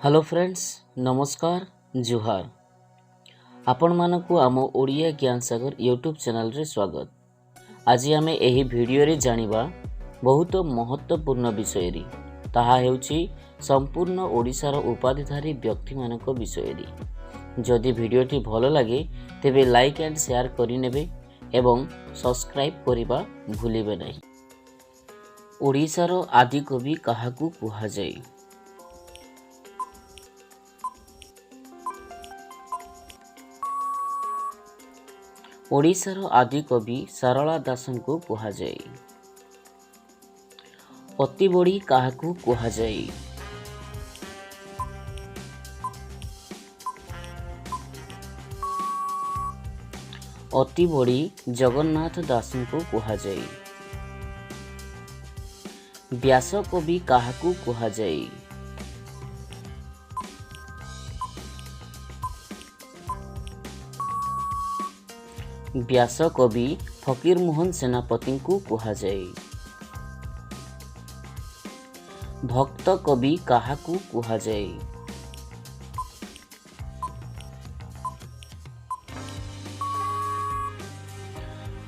Hello friends, नमस्कार जुहार। आपण मानकु आम ओडिया ज्ञान सागर यूट्यूब चैनल रे स्वागत। आज आम एही वीडियो रे जानिबा बहुत महत्वपूर्ण विषय री ताहा हेउची संपूर्ण ओडिशार उपाधिधारी व्यक्ति मानक विषय री। जदि वीडियोटी भल लगे तेबे लाइक एंड शेयर करि नेबे एवं सब्सक्राइब करिबा भूलिबे नहीं। ओडिशार आदि कवि काहाकू कुहा जाय? ओडिशार आदि कवि सारला दासन को कुहा जाय। अति बड़ी काहाकू कुहा जाय? अति बड़ी जगन्नाथ दासन को कुहा जाय। व्यास कवि काहाकू कुहा जाय? व्यास कवि फकीर मोहन सेनापति को कुहा जाय। भक्त कवि काहाकू कुहा जाय?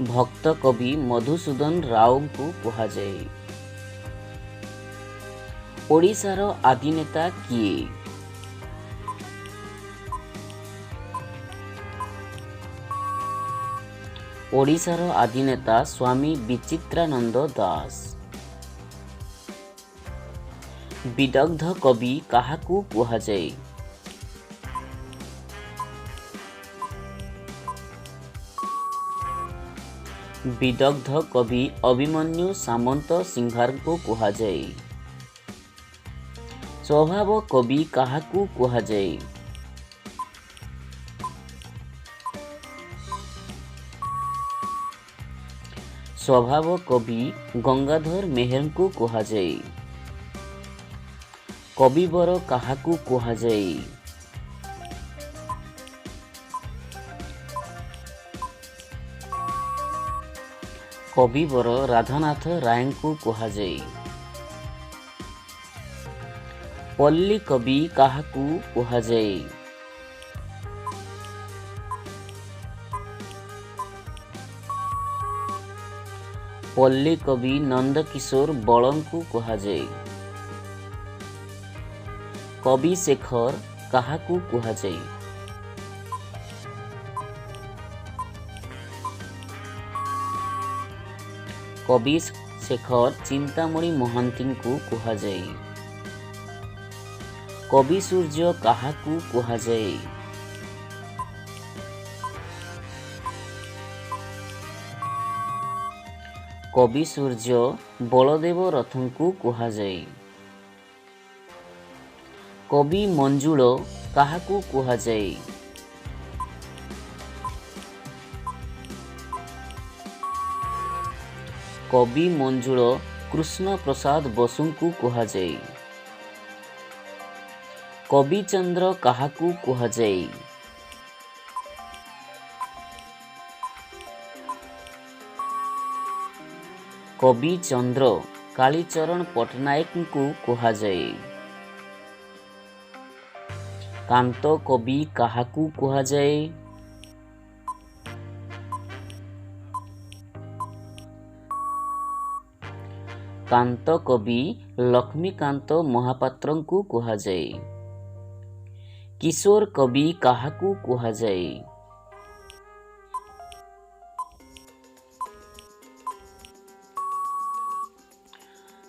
भक्त कवि मधुसूदन राव को कुहा जाय। ओडिशार आदि नेता किए? ओडिशार आदि नेता स्वामी विचित्रानंद दास। विदग्ध कवि काहाकू कुहा जाय? विदग्ध कवि अभिमन्यु सामंत सिंहार को कुहा जाय। स्वभाव कवि काहाकू कुहा जाय? स्वभाव कवि गंगाधर मेहर को कुहा जाय। कविवर काहाकू कुहा जाय? कविवर राधानाथ राय को कुहा जाय। पल्ली कवि काहाकू कुहा जाय? पल्ली कवि नंदकिशोर बलम को कुहा जाय। कवि शेखर काहाकू कुहा जाय? कवि शेखर चिंतामणि महांती को कुहा जाय। कवि सूर्य काहाकू कुहा जाय? कवि सूर्य बलदेव रथं को कुहा जाय। कवि मंजुल काहाकू कुहा जाय? कवि मंजुल कृष्ण प्रसाद बसु को कुहा जाय। कवि चंद्र काहाकू कुहा जाय? कवि चंद्र कालीचरण पटनायक को कुहा जाय। कांत कवि काहाकू कुहा जाय? कांत कवि लक्ष्मीकांत महापात्र को कुहा जाय। किशोर कवि काहाकू कुहा जाय?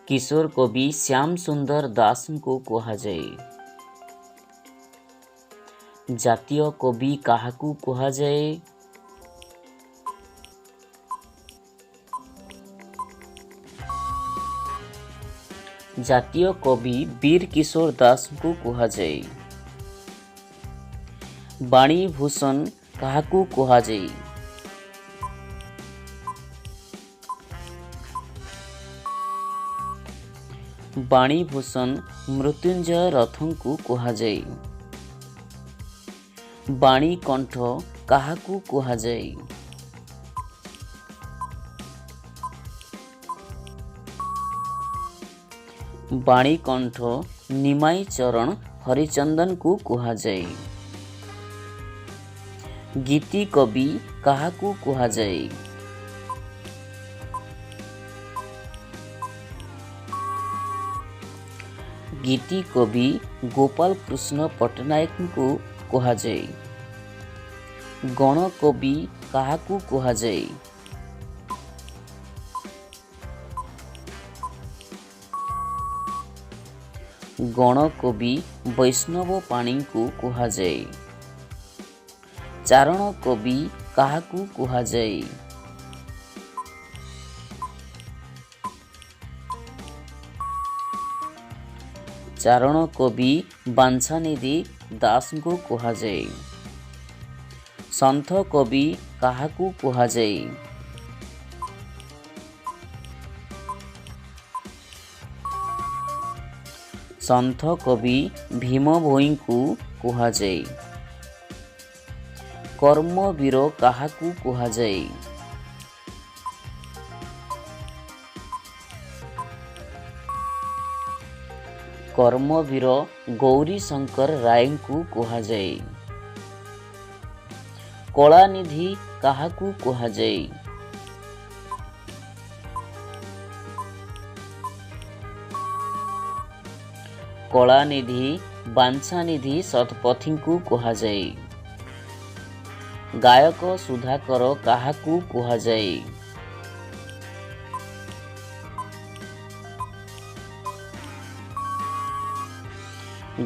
किशोर कवि श्याम सुंदर दास को कुहा जाय। जातीय कवि काहाकू कुहा जाय? जातीय कवि वीर किशोर दास को कुहा जाय। वाणी भूषण काहाकू कुहा जाय? वाणी भूषण मृत्युंजय रथं को कुहा जाय। वाणी कंठ काहाकू कुहा जाय? वाणी कंठ निमाई चरण हरिचंदन को कुहाଯାए। गीति कवि काहाकू कुहाଯାए। गीति कवि गोपाल कृष्ण पट्टनायक को कुहाଯାए। गण कवि काहाकू कुहाଯାए। गण कवि वैष्णव पाणी को कुहाଯାए। चारण कवि काहाकू कुहाଯାए। चारण कवि बांछानिधि दास को कुहाଯାए। संथ कवि काहाकू कुहाଯାए। संथ कवि भीम भोई को कुहाଯାए। कर्मवीर काहाकू कुहाଯାए। कर्मवीर गौरी शंकर राय को कुहाଯାए। कलानिधि काहाकू कुहाଯାए। कलानिधि बांछानिधि शतपथी को कुहाଯାए। गायक सुधाकर काहाकू कुहाଯାए।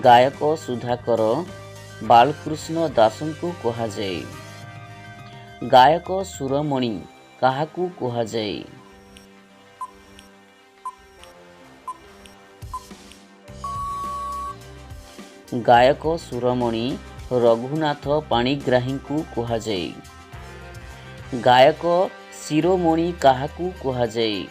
गायक सुधाकर बालकृष्ण दास को कुहाଯାए। गायक सुरमणि काहाकू कुहाଯାए। गायक सुरमणि रघुनाथ पाणिग्राही को कुहाଯାए। गायक शिरोमणि काहाकू कुहाଯାए।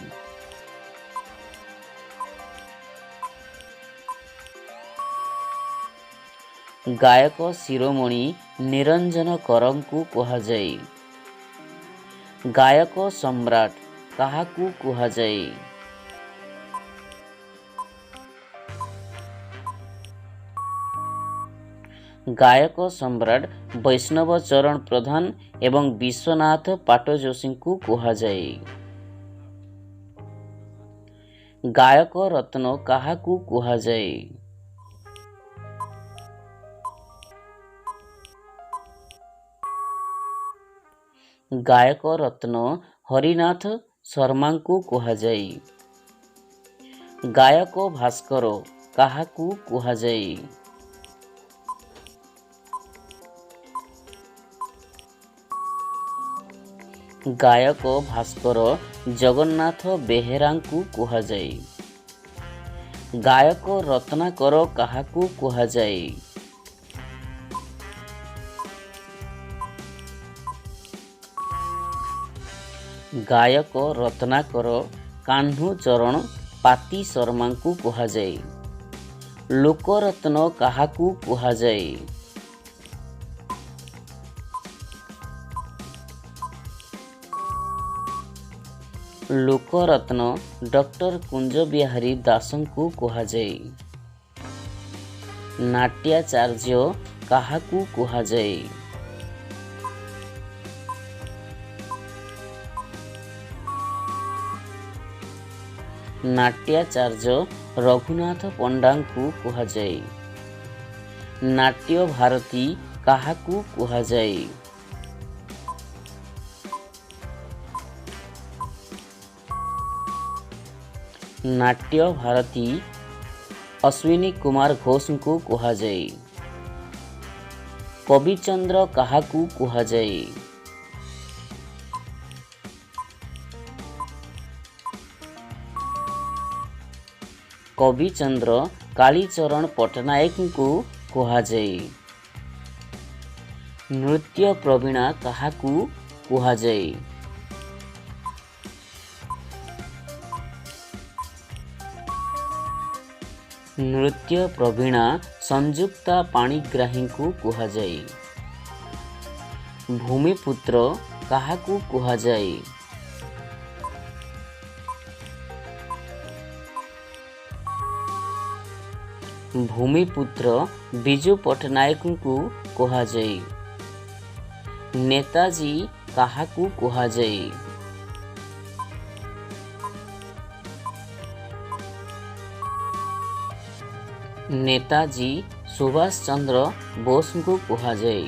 गायक शिरोमणि निरंजन करम को कुहाଯାए। गायक सम्राट काहाकू कुहाଯାए। गायक सम्राट वैष्णव चरण प्रधान एवं विश्वनाथ पाटजोशी को कुहाଯାए। गायक रत्न काहाकू कुहाଯାए। गायक रत्न हरिनाथ शर्मा को कुहाଯାए। गायक भास्कर काहाकू कुहाଯାए। गायक भास्कर जगन्नाथ बेहेरा को कुहाଯାए। गायक रत्नाकर काहाकू कुहाଯାए। गायक रत्नाकर कान्हूचरण पाती शर्मा को कुहाଯାए। लोकरत्न काहाकू कुहाଯାए। लोकरत्न डॉक्टर कुंज बिहारी दास को कुहाଯାए। नाट्याचार्य काहाकू कुहाଯାए। नाट्याचार्य रघुनाथ पंडा को कुहाଯାए। नाट्य भारती काहाकू कुहाଯାए। नाट्य भारती अश्विनी कुमार घोष को कुहाଯାए। कविचंद्र काहाकू कुहाଯାए। कविचंद्र कालीचरण पट्टनायक को कुहाଯାए। नृत्य प्रवीणा काहाकू कुहाଯାए। नृत्य प्रवीणा संयुक्ता पाणिग्राही को कुहाଯାए। भूमिपुत्र काहाकू कुहाଯାए। भूमिपुत्र बिजु पट्टनायकଙ୍କୁ କୁହାଯାଏ। नेताजी କାହାକୁ କୁହାଯାଏ? नेताजी सुभाष चंद्र बोसଙ୍କୁ କୁହାଯାଏ।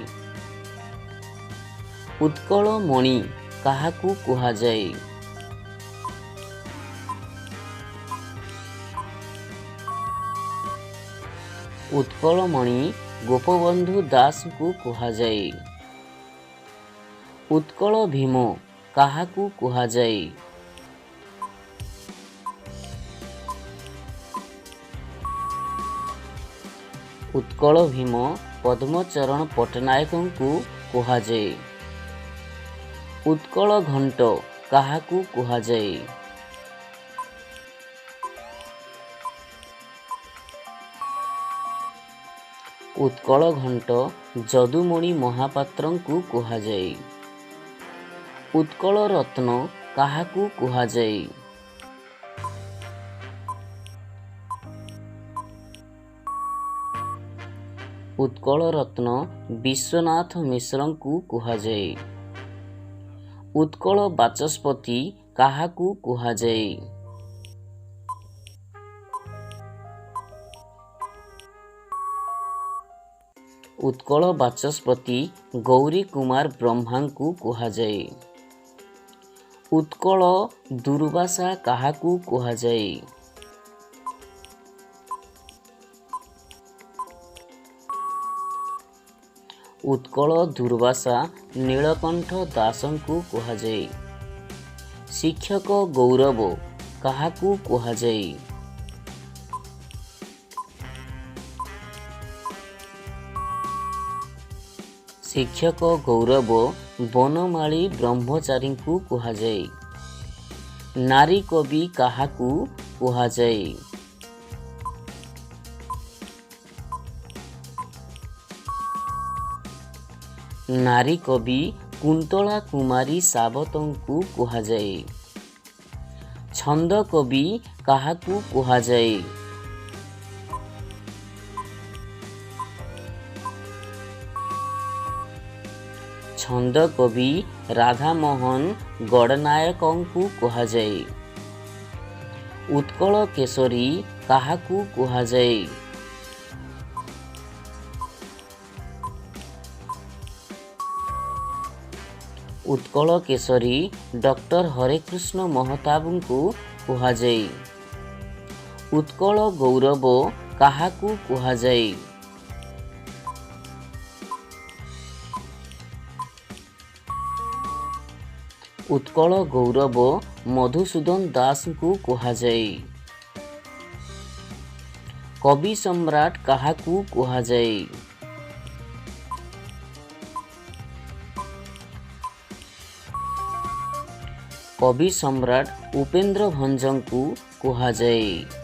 उत्कलमणि କାହାକୁ କୁହାଯାଏ? उत्कलमणि गोपबंधु दासଙ୍କୁ କୁହାଯାଏ। उत्कल भीम କାହାକୁ କୁହାଯାଏ? उत्कल भीम पद्मचरण पट्टनायकଙ୍କୁ କୁହାଯାଏ। उत्कल घंट କାହାକୁ କୁହାଯାଏ? उत्कल घंट ଯଦୁମଣି ମହାପାତ୍ରଙ୍କୁ କୁହାଯାଏ। उत्कल रत्न କାହାକୁ କୁହାଯାଏ? उत्कल रत्न विश्वनाथ मिश्रଙ୍କୁ କୁହାଯାଏ। उत्कल ବାଚସ୍ପତି କାହାକୁ କୁହାଯାଏ? उत्कल ବାଚସ୍ପତି ଗୌରୀ କୁମାର ବ୍ରହ୍ମାଙ୍କୁ କୁହାଯାଏ। उत्कल ଦୁର୍ବାସା କାହାକୁ କୁହାଯାଏ? उत्कल दुर्वासा नीलकंठ दासଙ୍କୁ କୁହାଯାଏ। शिक्षक गौरव କାହାକୁ କୁହାଯାଏ? शिक्षक गौरव बनमाली ब्रह्मचारीଙ୍କୁ କୁହାଯାଏ। नारी कवि କାହାକୁ କୁହାଯାଏ? नारी कवि कुंतला कुमारी सावतଙ୍କୁ କୁହାଯାଏ। छंद कवि କାହାକୁ କୁହାଯାଏ? छंद कवि राधामोहन गड़नायकଙ୍କୁ କୁହାଯାଏ। उत्कल केशरी କାହାକୁ କୁହାଯାଏ? उत्कल केशरी डॉक्टर हरेकृष्ण महताबଙ୍କୁ କୁହାଯାଏ। उत्कल गौरव କାହାକୁ କୁହାଯାଏ? उत्कल गौरव मधुसूदन दासଙ୍କୁ କୁହାଯାଏ। कवि सम्राट କାହାକୁ କୁହାଯାଏ? कवि सम्राट उपेन्द्र भंजଙ୍କୁ କୁହାଯାଏ।